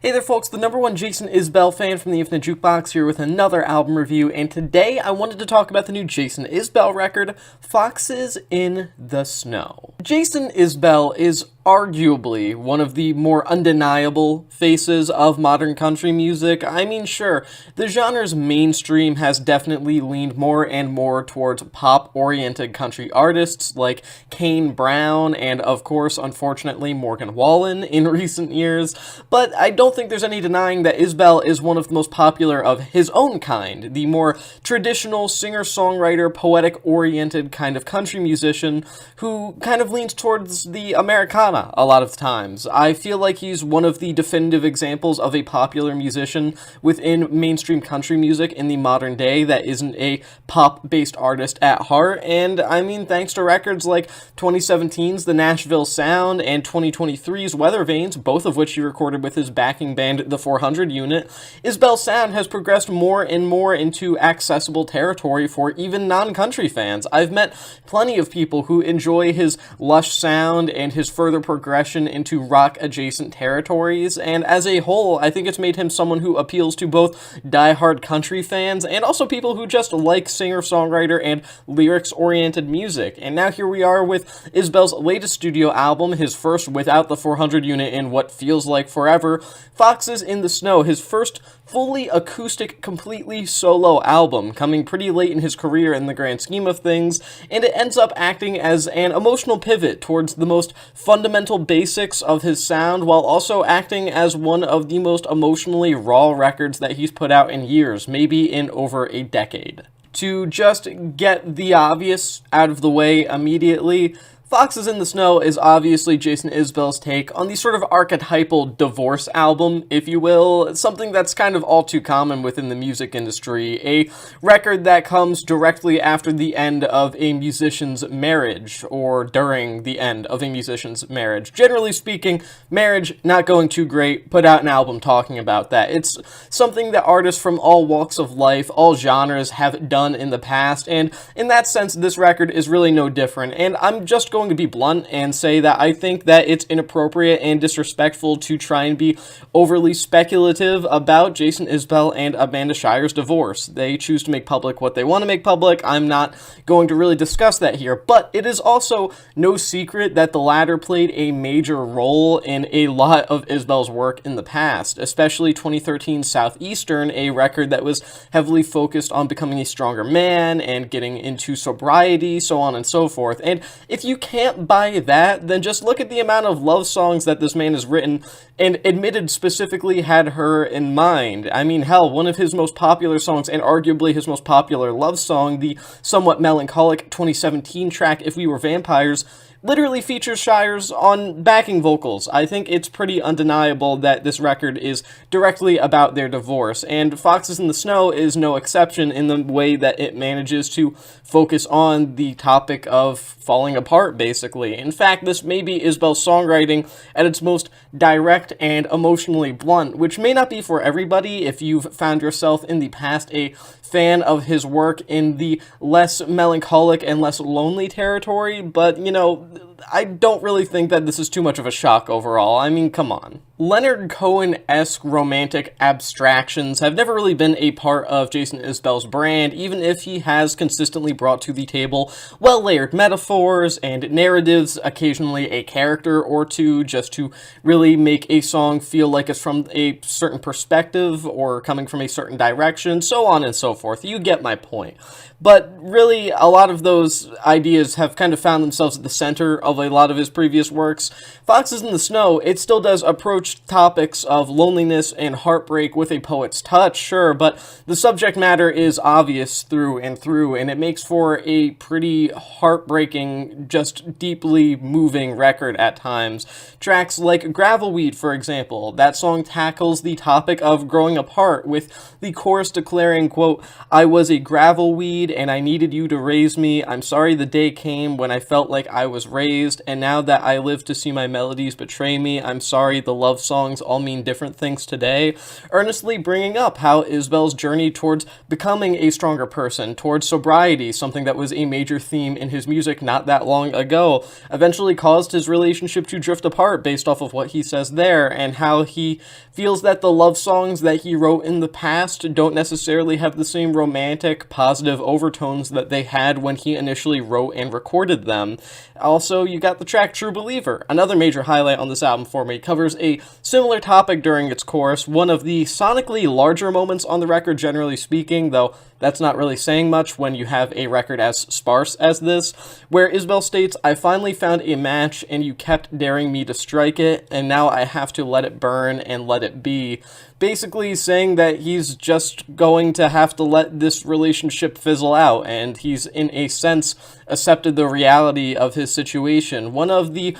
Hey there folks, the number one Jason Isbell fan from the Infinite Jukebox here with another album review, and today I wanted to talk about the new Jason Isbell record, Foxes in the Snow. Jason Isbell is arguably one of the more undeniable faces of modern country music. I mean, sure, the genre's mainstream has definitely leaned more and more towards pop-oriented country artists like Kane Brown and, of course, unfortunately, Morgan Wallen in recent years, but I don't think there's any denying that Isbell is one of the most popular of his own kind, the more traditional singer-songwriter, poetic-oriented kind of country musician who kind of leans towards the Americana a lot of times. I feel like he's one of the definitive examples of a popular musician within mainstream country music in the modern day that isn't a pop-based artist at heart, and I mean, thanks to records like 2017's The Nashville Sound and 2023's Weather Vanes, both of which he recorded with his backing band, The 400 Unit, Isbell's sound has progressed more and more into accessible territory for even non-country fans. I've met plenty of people who enjoy his lush sound and his further progression into rock-adjacent territories, and as a whole, I think it's made him someone who appeals to both die-hard country fans and also people who just like singer-songwriter and lyrics-oriented music. And now here we are with Isbell's latest studio album, his first without the 400 Unit in what feels like forever, Foxes in the Snow, his first fully acoustic, completely solo album, coming pretty late in his career in the grand scheme of things, and it ends up acting as an emotional pivot towards the most fundamental basics of his sound, while also acting as one of the most emotionally raw records that he's put out in years, maybe in over a decade. To just get the obvious out of the way immediately, Foxes in the Snow is obviously Jason Isbell's take on the sort of archetypal divorce album, if you will, something that's kind of all too common within the music industry, a record that comes directly after the end of a musician's marriage, or during the end of a musician's marriage. Generally speaking, marriage not going too great, put out an album talking about that. It's something that artists from all walks of life, all genres have done in the past, and in that sense, this record is really no different, and I'm just going to be blunt and say that I think that it's inappropriate and disrespectful to try and be overly speculative about Jason Isbell and Amanda Shire's divorce. They choose to make public what they want to make public. I'm not going to really discuss that here, but it is also no secret that the latter played a major role in a lot of Isbell's work in the past, especially 2013 Southeastern, a record that was heavily focused on becoming a stronger man and getting into sobriety, so on and so forth. And if you can't buy that, then just look at the amount of love songs that this man has written and admitted specifically had her in mind. I mean, hell, one of his most popular songs, and arguably his most popular love song, the somewhat melancholic 2017 track If We Were Vampires, literally features Shires on backing vocals. I think it's pretty undeniable that this record is directly about their divorce, and Foxes in the Snow is no exception in the way that it manages to focus on the topic of falling apart, basically. In fact, this may be Isbell's songwriting at its most direct and emotionally blunt, which may not be for everybody if you've found yourself in the past a fan of his work in the less melancholic and less lonely territory, but, you know, I don't really think that this is too much of a shock overall. I mean, come on. Leonard Cohen-esque romantic abstractions have never really been a part of Jason Isbell's brand, even if he has consistently brought to the table well-layered metaphors and narratives, occasionally a character or two, just to really make a song feel like it's from a certain perspective or coming from a certain direction, so on and so forth. You get my point. But really, a lot of those ideas have kind of found themselves at the center of a lot of his previous works. Foxes in the Snow, it still does approach topics of loneliness and heartbreak with a poet's touch, sure, but the subject matter is obvious through and through, and it makes for a pretty heartbreaking, just deeply moving record at times. Tracks like Gravelweed, for example, that song tackles the topic of growing apart, with the chorus declaring, quote, "I was a gravelweed and I needed you to raise me. I'm sorry the day came when I felt like I was raised, and now that I live to see my melodies betray me, I'm sorry the love love songs all mean different things today, earnestly bringing up how Isbell's journey towards becoming a stronger person, towards sobriety, something that was a major theme in his music not that long ago, eventually caused his relationship to drift apart based off of what he says there, and how he feels that the love songs that he wrote in the past don't necessarily have the same romantic, positive overtones that they had when he initially wrote and recorded them. Also, you got the track True Believer, another major highlight on this album for me. Covers a similar topic during its course, one of the sonically larger moments on the record, generally speaking, though that's not really saying much when you have a record as sparse as this, where Isbell states, "I finally found a match and you kept daring me to strike it, and now I have to let it burn and let it be." Basically saying that he's just going to have to let this relationship fizzle out, and he's, in a sense, accepted the reality of his situation. One of the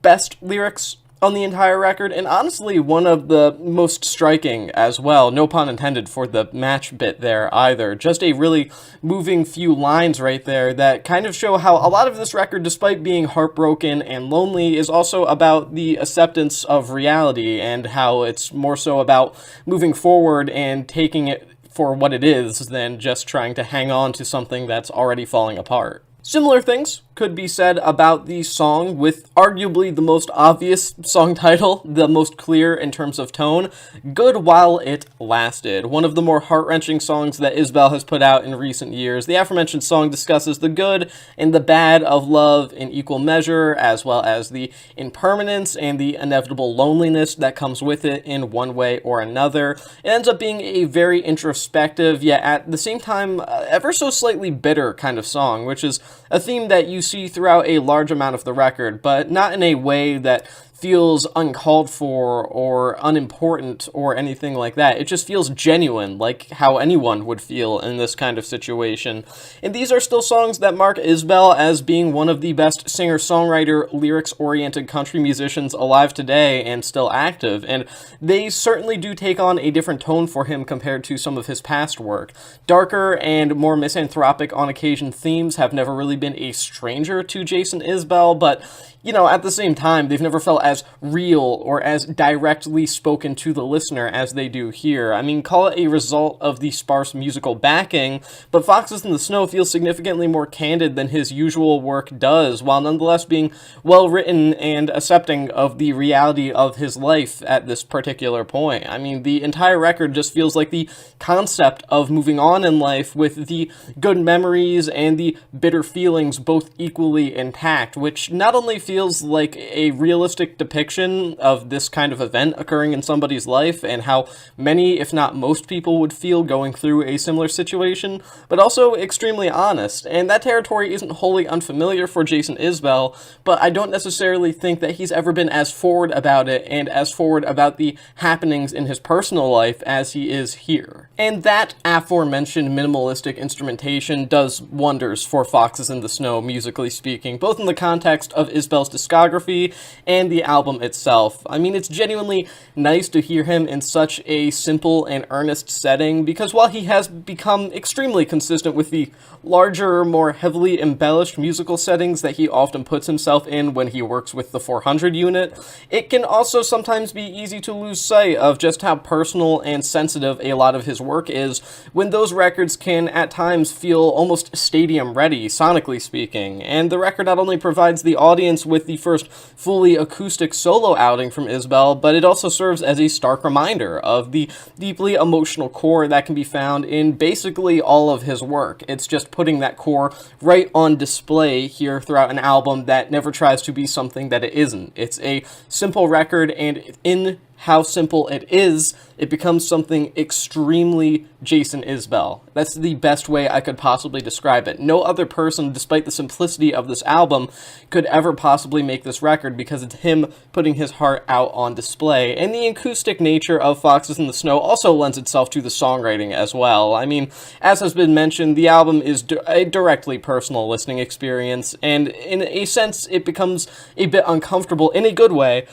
best lyrics on the entire record, and honestly one of the most striking as well. No pun intended for the match bit there either. Just a really moving few lines right there that kind of show how a lot of this record, despite being heartbroken and lonely, is also about the acceptance of reality, and how it's more so about moving forward and taking it for what it is than just trying to hang on to something that's already falling apart. Similar things could be said about the song with arguably the most obvious song title, the most clear in terms of tone, Good While It Lasted. One of the more heart-wrenching songs that Isbell has put out in recent years. The aforementioned song discusses the good and the bad of love in equal measure, as well as the impermanence and the inevitable loneliness that comes with it in one way or another. It ends up being a very introspective, yet at the same time, ever so slightly bitter kind of song, which is a theme that you see throughout a large amount of the record, but not in a way that feels uncalled for or unimportant or anything like that. It just feels genuine, like how anyone would feel in this kind of situation. And these are still songs that mark Isbell as being one of the best singer-songwriter, lyrics-oriented country musicians alive today and still active, and they certainly do take on a different tone for him compared to some of his past work. Darker and more misanthropic on occasion themes have never really been a stranger to Jason Isbell, but you know, at the same time, they've never felt as real or as directly spoken to the listener as they do here. I mean, call it a result of the sparse musical backing, but Foxes in the Snow feels significantly more candid than his usual work does, while nonetheless being well-written and accepting of the reality of his life at this particular point. I mean, the entire record just feels like the concept of moving on in life with the good memories and the bitter feelings both equally intact, which not only feels like a realistic depiction of this kind of event occurring in somebody's life and how many, if not most people, would feel going through a similar situation, but also extremely honest. And that territory isn't wholly unfamiliar for Jason Isbell, but I don't necessarily think that he's ever been as forward about it and as forward about the happenings in his personal life as he is here. And that aforementioned minimalistic instrumentation does wonders for Foxes in the Snow, musically speaking, both in the context of Isbell's discography and the album itself. I mean, it's genuinely nice to hear him in such a simple and earnest setting, because while he has become extremely consistent with the larger, more heavily embellished musical settings that he often puts himself in when he works with the 400 unit, it can also sometimes be easy to lose sight of just how personal and sensitive a lot of his work is, when those records can at times feel almost stadium ready, sonically speaking. And the record not only provides the audience with the first fully acoustic solo outing from Isbell, but it also serves as a stark reminder of the deeply emotional core that can be found in basically all of his work. It's just putting that core right on display here throughout an album that never tries to be something that it isn't. It's a simple record, and in how simple it is, it becomes something extremely Jason Isbell. That's the best way I could possibly describe it. No other person, despite the simplicity of this album, could ever possibly make this record, because it's him putting his heart out on display. And the acoustic nature of Foxes in the Snow also lends itself to the songwriting as well. I mean, as has been mentioned, the album is a directly personal listening experience, and in a sense, it becomes a bit uncomfortable in a good way,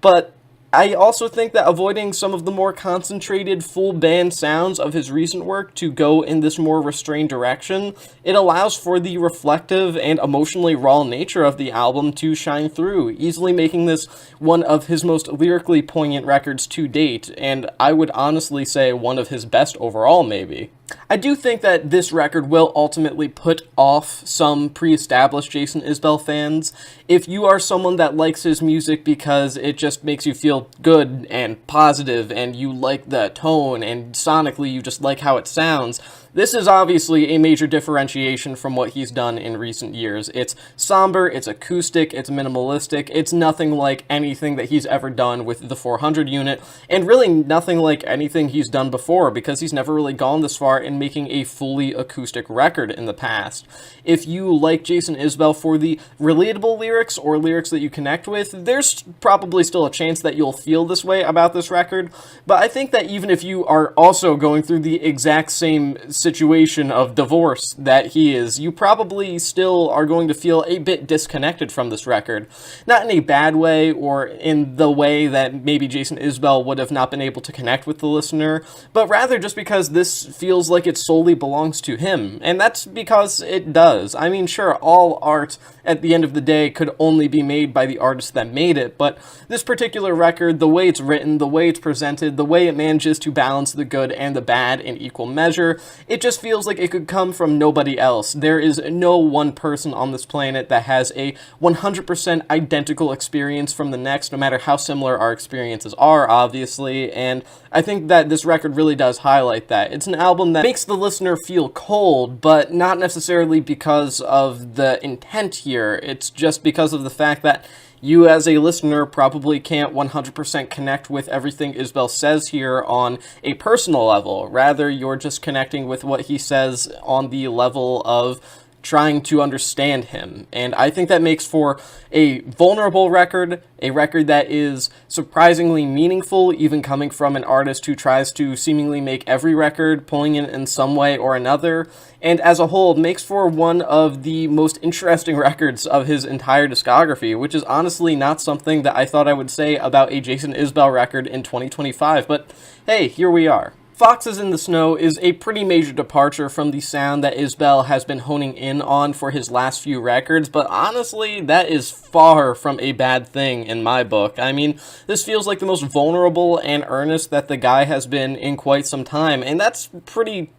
but I also think that avoiding some of the more concentrated full band sounds of his recent work to go in this more restrained direction, it allows for the reflective and emotionally raw nature of the album to shine through, easily making this one of his most lyrically poignant records to date, and I would honestly say one of his best overall, maybe. I do think that this record will ultimately put off some pre-established Jason Isbell fans. If you are someone that likes his music because it just makes you feel good and positive and you like the tone and sonically you just like how it sounds, this is obviously a major differentiation from what he's done in recent years. It's somber, it's acoustic, it's minimalistic, it's nothing like anything that he's ever done with the 400 unit, and really nothing like anything he's done before, because he's never really gone this far in making a fully acoustic record in the past. If you like Jason Isbell for the relatable lyrics, or lyrics that you connect with, there's probably still a chance that you'll feel this way about this record, but I think that even if you are also going through the exact same situation of divorce that he is, you probably still are going to feel a bit disconnected from this record. Not in a bad way, or in the way that maybe Jason Isbell would have not been able to connect with the listener, but rather just because this feels like it solely belongs to him, and that's because it does. I mean, sure, all art at the end of the day could only be made by the artist that made it, but this particular record, the way it's written, the way it's presented, the way it manages to balance the good and the bad in equal measure, it just feels like it could come from nobody else. There is no one person on this planet that has a 100% identical experience from the next, no matter how similar our experiences are, obviously, and I think that this record really does highlight that. It's an album that makes the listener feel cold, but not necessarily because of the intent here. It's just because of the fact that you as a listener probably can't 100% connect with everything Isbell says here on a personal level. Rather, you're just connecting with what he says on the level of trying to understand him. And I think that makes for a vulnerable record, a record that is surprisingly meaningful, even coming from an artist who tries to seemingly make every record poignant in some way or another, and as a whole makes for one of the most interesting records of his entire discography, which is honestly not something that I thought I would say about a Jason Isbell record in 2025, but hey, here we are. Foxes in the Snow is a pretty major departure from the sound that Isbell has been honing in on for his last few records, but honestly, that is far from a bad thing in my book. I mean, this feels like the most vulnerable and earnest that the guy has been in quite some time, and that's pretty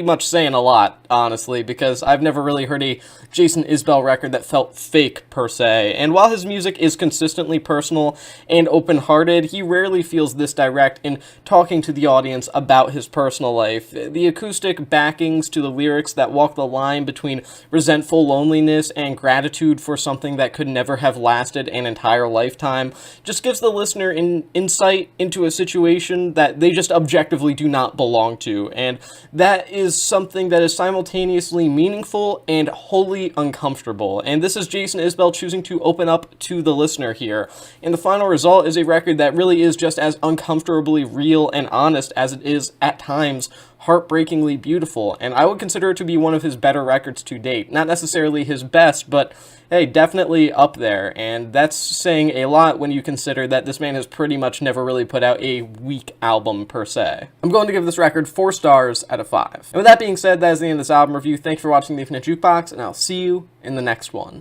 much saying a lot, honestly, because I've never really heard a Jason Isbell record that felt fake, per se. And while his music is consistently personal and open-hearted, he rarely feels this direct in talking to the audience about his personal life. The acoustic backings to the lyrics that walk the line between resentful loneliness and gratitude for something that could never have lasted an entire lifetime just gives the listener an insight into a situation that they just objectively do not belong to, and that is something that is simultaneously meaningful and wholly uncomfortable. And this is Jason Isbell choosing to open up to the listener here. And the final result is a record that really is just as uncomfortably real and honest as it is, at times, heartbreakingly beautiful. And I would consider it to be one of his better records to date. Not necessarily his best, but hey, definitely up there. And that's saying a lot when you consider that this man has pretty much never really put out a weak album, per se. I'm going to give this record 4 stars out of 5. And with that being said, that is the end of this album review. Thanks for watching The Infinite Jukebox, and I'll see you in the next one.